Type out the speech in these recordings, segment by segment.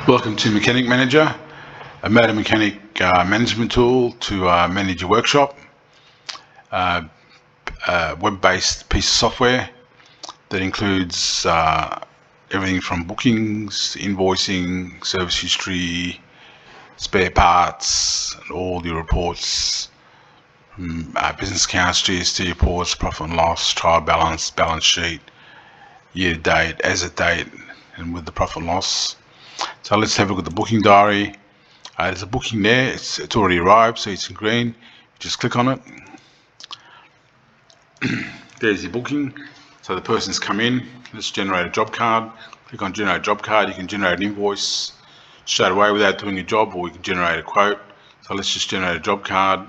Welcome to Mechanic Manager, a motor mechanic management tool to manage your workshop. A web-based piece of software that includes everything from bookings, invoicing, service history, spare parts, and all your reports, business accounts, GST reports, profit and loss, trial balance, balance sheet, year to date, as at date, and with the profit and loss. So let's have a look at the booking diary. There's a booking there. It's already arrived, so it's in green. Just click on it. There's your booking. So the person's come in. Let's generate a job card. Click on generate job card. You can generate an invoice straight away without doing a job, or we can generate a quote. So let's just generate a job card.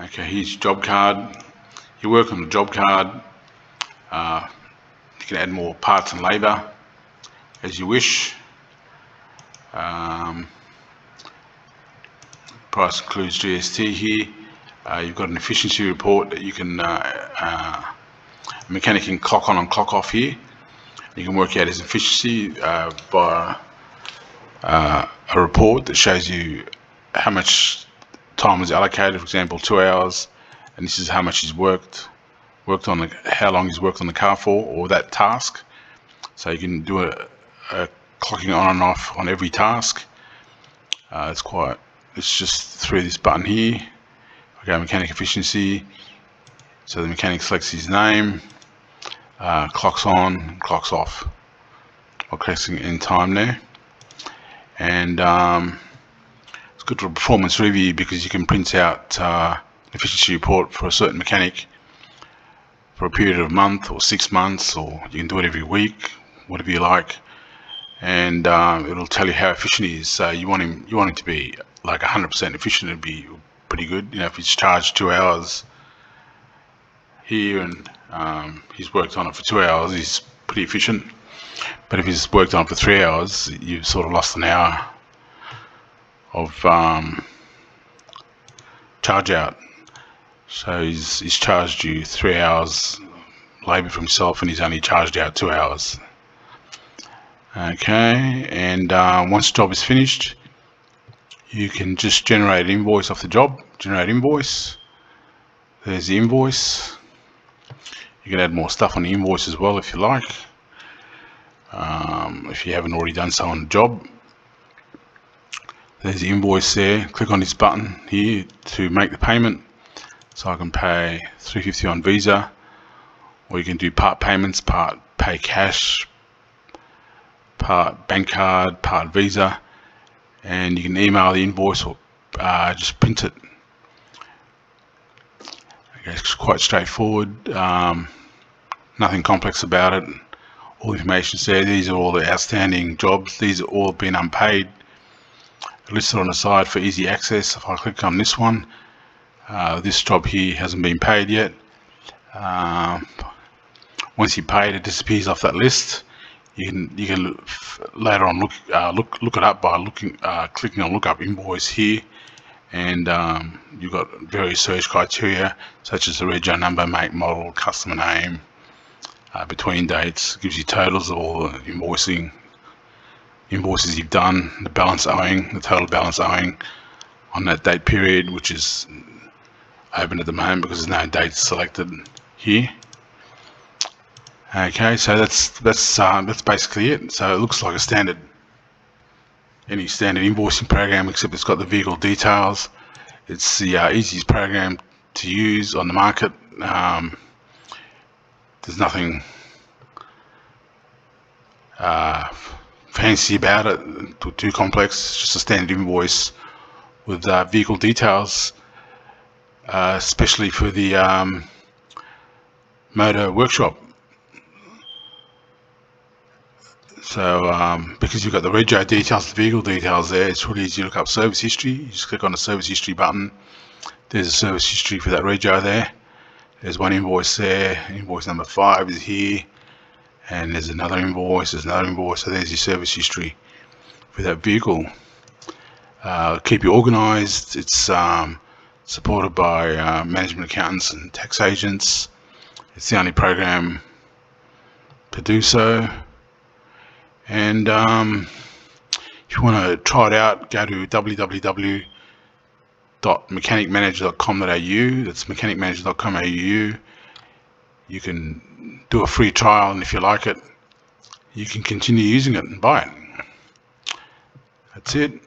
Okay, here's your job card. You work on the job card. You can add more parts and labour as you wish. Price includes GST here. You've got an efficiency report that you can mechanic can clock on and clock off here. You can work out his efficiency by a report that shows you how much time was allocated. For example, 2 hours, and this is how much he's worked on, how long he's worked on the car for, or that task. So you can do a clocking on and off on every task. It's just through this button here. Okay, mechanic efficiency. So the mechanic selects his name, clocks on, clocks off, or pressing in time there. And it's good for a performance review because you can print out an efficiency report for a certain mechanic for a period of a month or 6 months, or you can do it every week, whatever you like, and it'll tell you how efficient he is. So you want him to be like 100% efficient. It'd be pretty good, if he's charged 2 hours here and he's worked on it for 2 hours, he's pretty efficient. But if he's worked on it for 3 hours, you've sort of lost an hour of charge out. So he's charged you 3 hours labour for himself, and he's only charged out 2 hours. Okay, and once the job is finished, you can just generate an invoice off the job. Generate invoice. There's the invoice. You can add more stuff on the invoice as well if you like, if you haven't already done so on the job. There's the invoice there. Click on this button here to make the payment. So I can pay $350 on Visa, or you can do part payments, part pay cash, part bank card, part Visa, and you can email the invoice or just print it. Okay, it's quite straightforward, nothing complex about it. All the information's there. These are all the outstanding jobs. These are all been unpaid, listed on the side for easy access. If I click on this one, this job here hasn't been paid yet. Once you pay it, disappears off that list. You can later on look it up by clicking on look up invoice here, and you've got various search criteria such as the rego number, make, model, customer name, between dates. It gives you totals of all the invoices you've done, the balance owing, the total balance owing on that date period, which is open at the moment because there's no dates selected here. Okay, so that's basically it. So it looks like any standard invoicing program, except it's got the vehicle details. It's the easiest program to use on the market. There's nothing fancy about it, too complex. It's just a standard invoice with vehicle details, especially for the motor workshop. So because you've got the rego details, the vehicle details there, it's really easy to look up service history. You just click on the service history button. There's a service history for that rego there. There's one invoice there. Invoice number 5 is here, and there's another invoice. So there's your service history for that vehicle. Keep you organised. It's supported by management accountants and tax agents. It's the only program to do so. And if you want to try it out, go to www.mechanicmanager.com.au. That's mechanicmanager.com.au. You can do a free trial, and if you like it, you can continue using it and buy it. That's it.